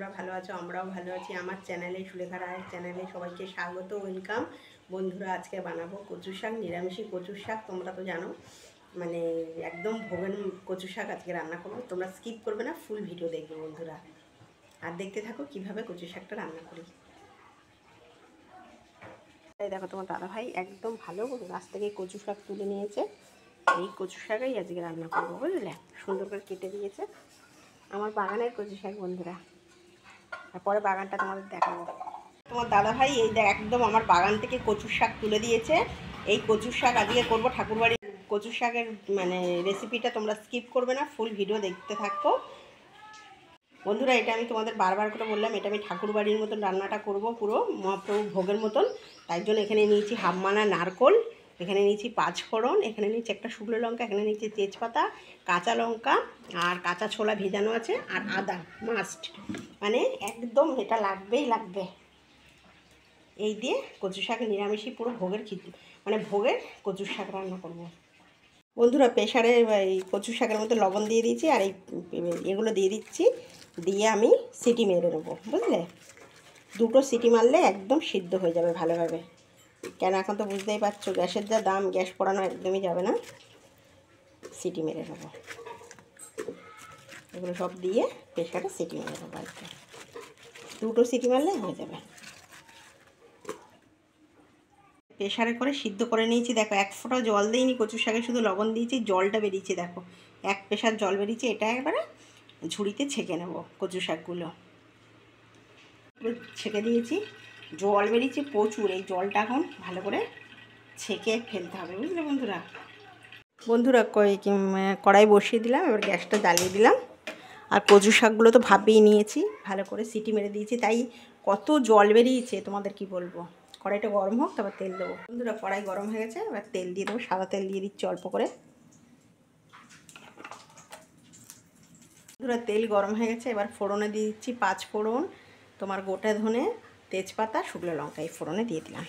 তোমরা ভালো আছো, আমরাও ভালো আছি। আমার চ্যানেলে সুলেখা রায়ের চ্যানেলে সবাইকে স্বাগত, ওয়েলকাম। বন্ধুরা, আজকে বানাবো কচু শাক, নিরামিষি কচু শাক। তোমরা তো জানো, মানে একদম ভোগের কচু শাক আজকে রান্না করবো। তোমরা স্কিপ করবে না, ফুল ভিডিও দেখবে বন্ধুরা, আর দেখতে থাকো কিভাবে কচু শাকটা রান্না করি। এই দেখো, তোমার দাদাভাই একদম ভালো গাছ থেকে কচু শাক তুলে নিয়েছে। এই কচু শাকই আজকে রান্না করবো, বুঝলে? সুন্দর করে কেটে দিয়েছে। আমার বাগানের কচু শাক বন্ধুরা, আর পরে বাগানটা তোমাদের দেখাবো। তোমার দাদাভাই এই একদম আমার বাগান থেকে কচুর শাক তুলে দিয়েছে। এই কচুর শাক আজকে করবো ঠাকুরবাড়ির কচুর শাকের মানে রেসিপিটা তোমরা স্কিপ করবে না, ফুল ভিডিও দেখতে থাকো বন্ধুরা। এটা আমি তোমাদের বারবার করে বললাম, এটা আমি ঠাকুরবাড়ির মতন রান্নাটা করব, পুরো মহাপ্রভু ভোগের মতন। তাই জন্য এখানে নিয়েছি হাফমানা নারকোল, এখানে নিয়েছি 5 ফোড়ন, এখানে নিয়েছি একটা শুকনো লঙ্কা, এখানে নিয়েছি তেজপাতা, কাঁচা লঙ্কা আর কাঁচা ছোলা ভেজানো আছে, আর আদা মাস্ট, মানে একদম এটা লাগবেই লাগবে। এই দিয়ে কচু শাক নিরামিষই পুরো ভোগের মানে ভোগের কচুর শাক রান্না করব বন্ধুরা। প্রেশারে এই কচু শাকের মধ্যে লবণ দিয়ে দিয়েছি, আর এগুলো দিয়ে দিচ্ছি, দিয়ে আমি সিটি মেরে নেবো, বুঝলে? 2টো সিটি মারলে একদম সিদ্ধ হয়ে যাবে ভালোভাবে। কেন, এখন তো বুঝতেই পারছো গ্যাসের যা দাম, গ্যাস পোড়ানো একদমই যাবে না। সিটি মেরে নেবো, এগুলো সব দিয়ে প্রেশারে সিটি মেরে নেবো। আর 2টো সিটি মারলে হয়ে যাবে। প্রেশারে করে সিদ্ধ করে নিয়েছি। দেখো, 1 ফোঁটা জল দিইনি কচু শাকে, শুধু লবণ দিয়েছি, জলটা বেরিয়েছে। দেখো, 1 প্রেশার জল বেরিয়েছে। এটা একবারে ঝুড়িতে ছেঁকে নেব কচু শাকগুলো। ছেঁকে দিয়েছি, জল বেরিয়েছে প্রচুর। এই জলটা এখন ভালো করে ছেঁকে ফেলতে হবে, বুঝলে বন্ধুরা? বন্ধুরা, কড়াই বসিয়ে দিলাম, এবার গ্যাসটা জ্বালিয়ে দিলাম। আর কচু শাকগুলো তো ভাপিয়ে নিয়েছি, ভালো করে সিটি মেরে দিয়েছি, তাই কত জল বেরিয়েছে তোমাদের কি বলবো। কড়াইটা গরম হোক, তারপর তেল দেবো। বন্ধুরা, কড়াই গরম হয়ে গেছে, এবার তেল দিয়ে দেবো। সাদা তেল দিয়ে দিচ্ছি অল্প করে। বন্ধুরা, তেল গরম হয়ে গেছে, এবার ফোড়নে দিয়ে দিচ্ছি 5 ফোড়ন, তোমার গোটা ধনে, তেজপাতা, শুকনো লঙ্কা, এই ফোড়নে দিয়ে দিলাম।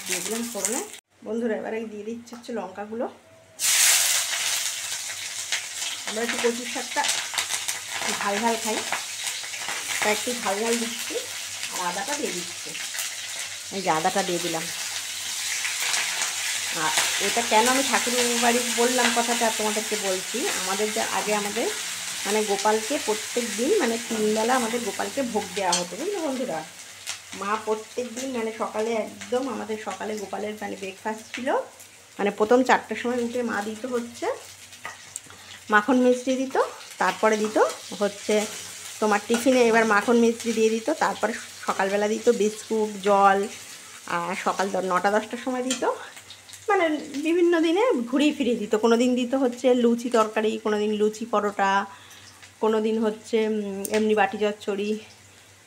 দিয়ে দিলাম ফোড়নে। বন্ধুরা, এবারে দিয়ে দিচ্ছি হচ্ছে লঙ্কাগুলো। আমরা একটু কচুর শাকটা ঝাল ঝাল খাই, তাই একটু ঝাল ঝাল দিচ্ছি। আর আদাটা দিয়ে দিচ্ছি, এই যে আদাটা দিয়ে দিলাম। আর এটা কেন আমি ঠাকুর বাড়ি বললাম কথাটা তোমাদেরকে বলছি। আমাদের আমাদের মানে গোপালকে প্রত্যেক দিন, মানে 3 বেলা আমাদের গোপালকে ভোগ দেওয়া হতো, বুঝলো বন্ধুরা? মা প্রত্যেক দিন মানে সকালে একদম আমাদের সকালে গোপালের মানে ব্রেকফাস্ট ছিল, মানে প্রথম 4টার সময় উঠে মা দিত হচ্ছে মাখন মিষ্টি দিত, তারপরে দিত হচ্ছে তোমার টিফিনে এবার মাখন মিষ্টি দিয়ে দিত, তারপরে সকালবেলা দিত বিস্কুট, জল, আর সকাল 9টা 10টার সময় দিত। মানে বিভিন্ন দিনে ঘুরিয়ে ফিরিয়ে দিত। কোনো দিন দিত হচ্ছে লুচি তরকারি, কোনো দিন লুচি পরোটা, কোনো দিন হচ্ছে এমনি বাটি চচ্চড়ি,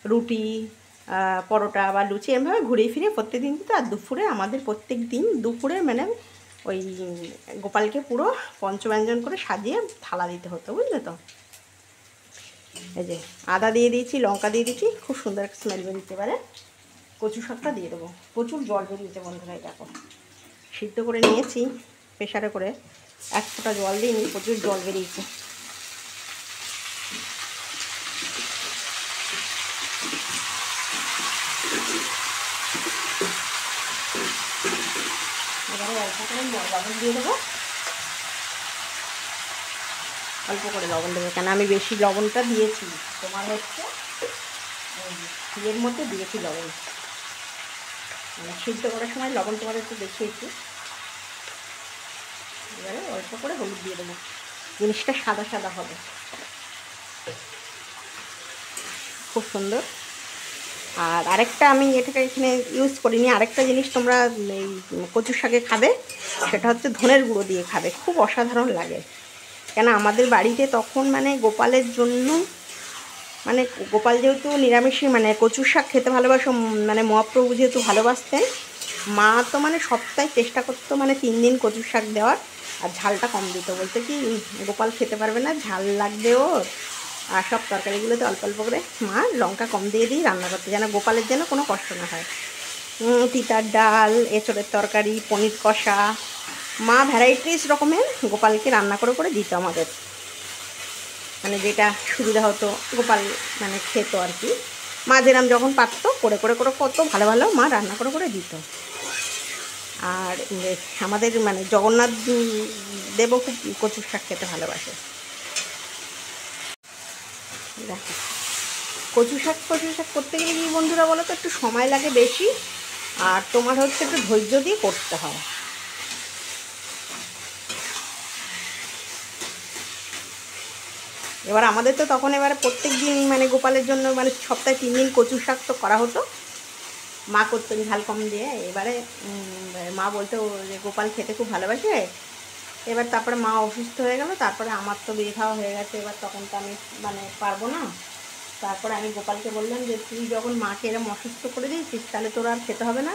রুটি, পরোটা বা লুচি, এমভাবে ঘুরিয়ে ফিরিয়ে প্রত্যেক দিন দিত। আর দুপুরে আমাদের প্রত্যেক দিন দুপুরে মানে ওই গোপালকে পুরো পঞ্চব্যঞ্জন করে সাজিয়ে থালা দিতে হতো, বুঝলে তো? এই যে আদা দিয়ে দিয়েছি, লঙ্কা দিয়ে দিয়েছি, খুব সুন্দর একটা স্মেল বেরিয়েছে। এবারে কচু শাকটা দিয়ে দেবো। প্রচুর জল বেরিয়েছে বন্ধুরা, এই দেখো সিদ্ধ করে নিয়েছি প্রেশারে করে, 1 ফোঁটা জল দিইনি, প্রচুর জল বেরিয়েছে। এবারে অল্প করে লবণ দিয়ে দেবো, অল্প করে লবণ দেবো। কেন, আমি বেশি লবণটা দিয়েছি, তোমার হচ্ছে এর মধ্যে দিয়েছি লবণ, মানে সিদ্ধ করার সময় লবণ তোমাদের একটু দেখিয়েছি। এবারে অল্প করে হলুদ দিয়ে দেবো, জিনিসটা সাদা সাদা হবে, খুব সুন্দর। আর আরেকটা আমি এটাকে এখানে ইউজ করিনি, আরেকটা জিনিস তোমরা এই কচুর শাকে খাবে, সেটা হচ্ছে ধনের গুঁড়ো দিয়ে খাবে, খুব অসাধারণ লাগে। কেন, আমাদের বাড়িতে তখন মানে গোপালের জন্য, মানে গোপাল যেহেতু নিরামিষই, মানে কচুর শাক খেতে ভালোবাসো, মানে মহাপ্রভু যেহেতু ভালোবাসতেন, মা তো মানে সপ্তাহে চেষ্টা করতো মানে 3 দিন কচুর শাক দেওয়ার, আর ঝালটা কম দিত। বলতে কি গোপাল খেতে পারবে না, ঝাল লাগবে ওর, আর সব তরকারিগুলোতে অল্প অল্প করে মা লঙ্কা কম দিয়ে দিই রান্না করতে, যেন গোপালের যেন কোনো কষ্ট না হয়। তিতার ডাল, এঁচড়ের তরকারি, পনির কষা, মা ভ্যারাইটিস রকমের গোপালকে রান্না করে করে দিত আমাদের, মানে যেটা সুবিধা হতো গোপাল মানে খেত আর কি। মা যেরাম যখন পারতো করে করে করে কত ভালো ভালো মা রান্না করে করে দিত। আর আমাদের মানে জগন্নাথ দেবও খুব কচুর শাক খেতে ভালোবাসে। দেখো কচু শাক করতে গেলে কি বন্ধুরা বলো তো, একটু সময় লাগে বেশি, আর তোমার হচ্ছে একটু ধৈর্য দিয়ে করতে হয়। এবার আমাদের তো তখন এবারে প্রত্যেক দিন মানে গোপালের জন্য মানে সপ্তাহে 3 দিন কচু শাক তো করা হতো। মা করতেন ঝাল কম দিয়ে। এবারে মা বলতো যে গোপাল খেতে খুব ভালোবাসে। এবার তারপরে মা অসুস্থ হয়ে গেল, তারপরে আমার তো বিয়ে খাওয়া হয়ে গেছে, এবার তখন তো আমি মানে পারবো না। তারপরে আমি গোপালকে বললাম যে তুই যখন মাকে এরম অসুস্থ করে দিয়েছিস তাহলে তোর আর খেতে হবে না,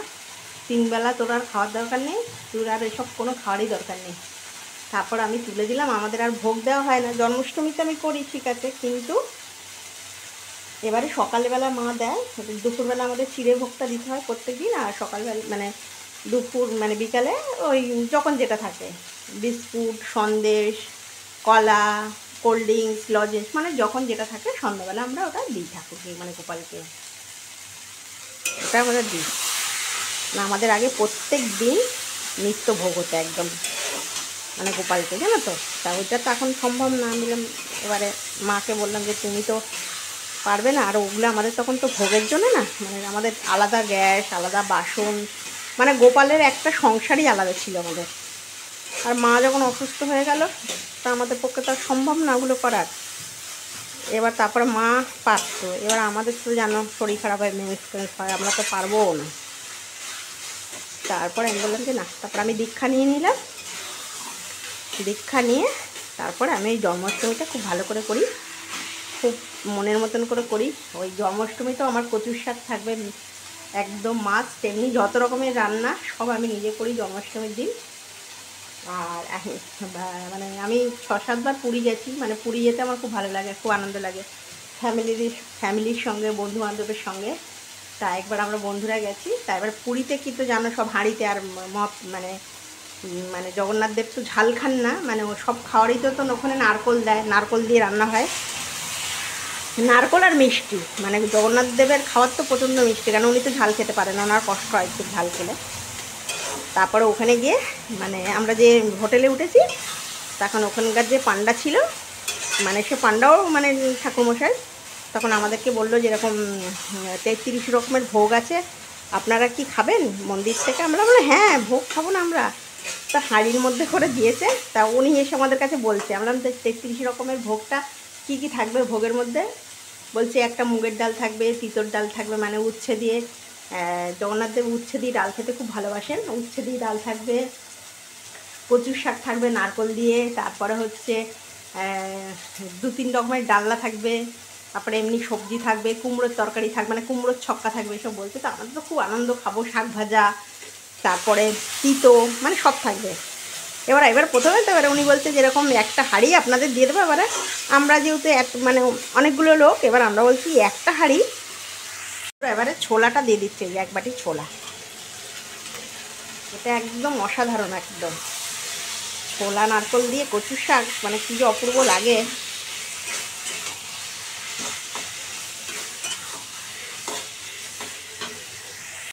3 বেলা তোর আর খাওয়ার দরকার নেই, তোর আর এসব কোনো খাওয়ারই দরকার নেই। তারপর আমি তুলে দিলাম। আমাদের আর ভোগ দেওয়া হয় না, জন্মাষ্টমীতে আমি করি ঠিক আছে, কিন্তু এবারে সকালবেলা মা দেয়, দুপুরবেলা আমাদের চিড়ে ভোগটা দিতে হয় প্রত্যেক দিন, আর সকালবেলা মানে দুপুর মানে বিকালে ওই যখন যেটা থাকে বিস্কুট, সন্দেশ, কলা, কোল্ড ড্রিঙ্কস, লজেন্স, মানে যখন যেটা থাকে সন্ধ্যাবেলা আমরা ওটা দিই ঠাকুরকে মানে গোপালকে, ওটা আমাদের দিই না। আমাদের আগে প্রত্যেক দিন নিত্য ভোগ হতো একদম মানে গোপালকে, জানো তো। তা ওইটা তো এখন সম্ভব না। আমি এবারে মাকে বললাম যে তুমি তো পারবে না, আর ওগুলো আমাদের তখন তো ভোগের জন্য না, মানে আমাদের আলাদা গ্যাস, আলাদা বাসন, মানে গোপালের একটা সংসারই আলাদা ছিল আমাদের। আর মা যখন অসুস্থ হয়ে গেল তা আমাদের পক্ষে তো আর সম্ভব না ওগুলো করার। এবার তারপরে মা পারত, এবার আমাদের তো জানো শরীর খারাপ হয়, মেনস্ট্রুয়েন্স হয়, আমরা তো পারবোও না। তারপরে আমি বললাম যে না, তারপর আমি দীক্ষা নিয়ে নিলাম। দীক্ষা নিয়ে তারপরে আমি এই জন্মাষ্টমীটা খুব ভালো করে করি, খুব মনের মতন করে করি। ওই জন্মাষ্টমী তো আমার কচুর শাক থাকবে একদম মাছ, তেমনি যত রকমের রান্না সব আমি নিজে করি জন্মাষ্টমীর দিন। আর মানে আমি 6-7 বার পুরী গেছি, মানে পুরী যেতে আমার খুব ভালো লাগে, খুব আনন্দ লাগে ফ্যামিলির সঙ্গে, বন্ধু বান্ধবের সঙ্গে। তা একবার আমরা বন্ধুরা গেছি, তা এবার পুরীতে কিন্তু জানো সব হাঁড়িতে আর মানে মানে জগন্নাথ দেব তো ঝাল খান না, মানে ও সব খাওয়ারই তো ওখানে নারকোল দেয়, নারকোল দিয়ে রান্না হয়, নারকোল আর মিষ্টি। মানে জগন্নাথ দেবের খাওয়ার তো প্রচণ্ড মিষ্টি, কারণ উনি তো ঝাল খেতে পারেন না, ওনার কষ্ট হয় খুব ঝাল খেলে। তারপরে ওখানে গিয়ে মানে আমরা যে হোটেলে উঠেছি তখন ওখানকার যে পান্ডা ছিল, মানে সে পান্ডাও মানে ঠাকুরমশাই, তখন আমাদেরকে বললো যে এরকম 33 রকমের ভোগ আছে, আপনারা কি খাবেন মন্দির থেকে? আমরা বলে হ্যাঁ ভোগ খাবো না আমরা। তা হাঁড়ির মধ্যে করে দিয়েছে, তা উনি এসে আমাদের কাছে বলছে, আমরা 33 রকমের ভোগটা কি কি থাকবে ভোগের মধ্যে। বলছে একটা মুগের ডাল থাকবে, তিতর ডাল থাকবে, মানে উচ্ছে দিয়ে, জগন্নাথ দেব উচ্ছে দিয়ে ডাল খেতে খুব ভালোবাসেন, উচ্ছে দিয়ে ডাল থাকবে, কচুর শাক থাকবে নারকোল দিয়ে, তারপরে হচ্ছে 2-3 রকমের ডালনা থাকবে, তারপরে এমনি সবজি থাকবে, কুমড়োর তরকারি থাকবে, মানে কুমড়োর ছক্কা থাকবে, এসব বলছে। তো আমাদের তো খুব আনন্দ, খাবো শাক ভাজা, তারপরে তিতো, মানে সব থাকবে। এবার প্রথমে তো এবারে উনি বলছে যেরকম একটা হাঁড়ি আপনাদের দিয়ে দেবো। এবারে আমরা যেহেতু মানে অনেকগুলো লোক, এবার আমরা বলছি একটা হাঁড়ি, এবারে ছোলাটা দিয়ে দিচ্ছে, এক বাটি ছোলা। এটা একদম অসাধারণ, একদম ছোলা নারকোল দিয়ে কচুর শাক, মানে কী যে অপূর্ব লাগে।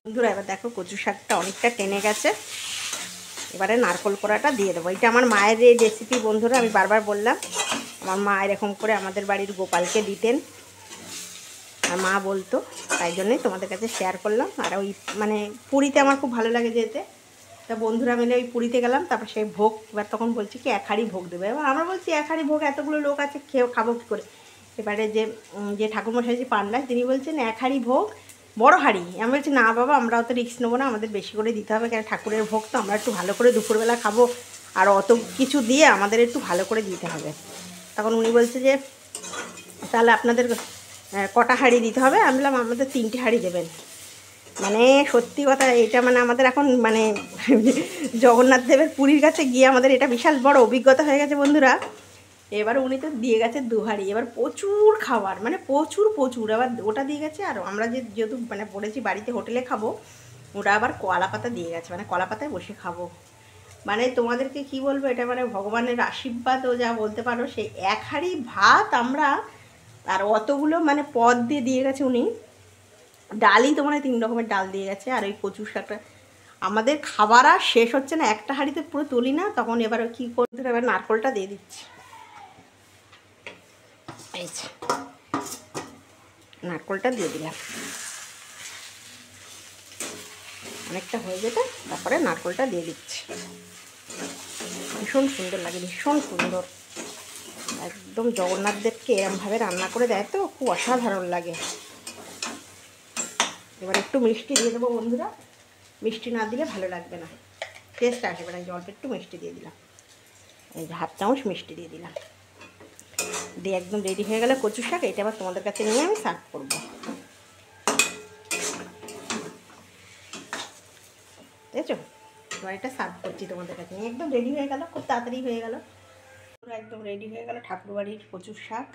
বন্ধুরা এবার দেখো কচু শাকটা অনেকটা টেনে গেছে, এবারে নারকোল কোড়াটা দিয়ে দেবো। এটা আমার মায়ের এই রেসিপি বন্ধুরা, আমি বারবার বললাম আমার মা এরকম করে আমাদের বাড়ির গোপালকে দিতেন, আর মা বলতো, তাই জন্যই তোমাদের কাছে শেয়ার করলাম। আর ওই মানে পুরীতে আমার খুব ভালো লাগে যেতে, তা বন্ধুরা মিলে ওই পুরীতে গেলাম, তারপর সেই ভোগ এবার তখন বলছি কি 1 হাঁড়ি ভোগ দেবে। এবার আমরা বলছি 1 হাঁড়ি ভোগ এতগুলো লোক আছে খাবো কী করে। এবারে যে ঠাকুরমশাই যে পান্ডা তিনি বলছেন 1 হাঁড়ি ভোগ, বড় হাঁড়ি। আমি বলছি না বাবা, আমরা অত রিস্ক নেবো না, আমাদের বেশি করে দিতে হবে, কারণ ঠাকুরের ভোগ তো আমরা একটু ভালো করে দুপুরবেলা খাবো, আর অত কিছু দিয়ে আমাদের একটু ভালো করে দিতে হবে। তখন উনি বলছে যে তাহলে আপনাদের কটা হাঁড়ি দিতে হবে? আমি বললাম আমাদের 3টে হাঁড়ি দেবেন। মানে সত্যি কথা, এটা মানে আমাদের এখন মানে জগন্নাথ দেবের পুরীর কাছে গিয়ে আমাদের এটা বিশাল বড় অভিজ্ঞতা হয়ে গেছে বন্ধুরা। এবার উনি তো দিয়ে গেছে 2 হাঁড়ি, এবার প্রচুর খাবার, মানে প্রচুর, এবার ওটা দিয়ে গেছে। আর আমরা যেহেতু মানে পড়েছি বাড়িতে হোটেলে খাবো, ওটা আবার কলা পাতা দিয়ে গেছে, মানে কলা পাতায় বসে খাবো। মানে তোমাদেরকে কি বলবো, এটা মানে ভগবানের আশীর্বাদও যা বলতে পারো। সেই এক হাঁড়ি ভাত আমরা, আর অতগুলো মানে পদ দিয়ে গেছে উনি। ডালই তো মানে 3 রকমের ডাল দিয়ে গেছে, আর ওই কচু শাকটা। আমাদের খাবার আর শেষ হচ্ছে না, একটা হাঁড়িতে পুরো তুলি না, তখন এবার কী করতে, এবার নারকোলটা দিয়ে দিচ্ছি। এই যে নারকোলটা দিয়ে দিলাম, অনেকটা হয়ে যেতে তারপরে নারকোলটা দিয়ে দিচ্ছি। ভীষণ সুন্দর লাগে, ভীষণ সুন্দর। একদম জগন্নাথ দেবকে এরমভাবে রান্না করে দেয় তো, খুব অসাধারণ লাগে। এবার একটু মিষ্টি দিয়ে দেবো বন্ধুরা, মিষ্টি না দিলে ভালো লাগবে না, টেস্ট আসবে না। অল্প একটু মিষ্টি দিয়ে দিলাম, এই যে 1/2 চামচ মিষ্টি দিয়ে দিলাম। দিয়ে একদম রেডি হয়ে গেলে কচু শাক। এটা আবার তোমাদের কাছে নিয়ে আমি সার্ভ করবো, বুঝেছো? এবার এটা সার্ভ করছি তোমাদের কাছে নিয়ে। একদম রেডি হয়ে গেল, খুব তাড়াতাড়ি হয়ে গেল, পুরো একদম রেডি হয়ে গেল ঠাকুরবাড়ির কচুর শাক।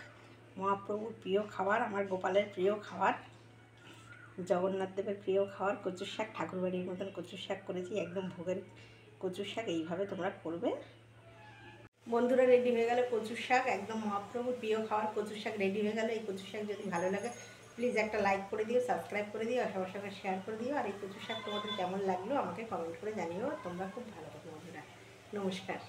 মহাপ্রভুর প্রিয় খাবার, আমার গোপালের প্রিয় খাবার, জগন্নাথ দেবের প্রিয় খাবার কচুর শাক। ঠাকুরবাড়ির মতন কচুর শাক করেছি, একদম ভোগের কচুর শাক। এইভাবে তোমরা করবে বন্ধুরা। রেডি হয়ে গেল কচুর শাক, একদম মহাপ্রভুর প্রিয় খাবার কচুর শাক রেডি হয়ে গেল। এই কচুর শাক যদি ভালো লাগে প্লিজ একটা লাইক করে দিও, সাবস্ক্রাইব করে দিও, আর সবার সঙ্গে শেয়ার করে দিও। আর এই কচুর শাক তোমাদের কেমন লাগলো আমাকে কমেন্ট করে জানিও। তোমরা খুব ভালো থাকো বন্ধুরা, নমস্কার।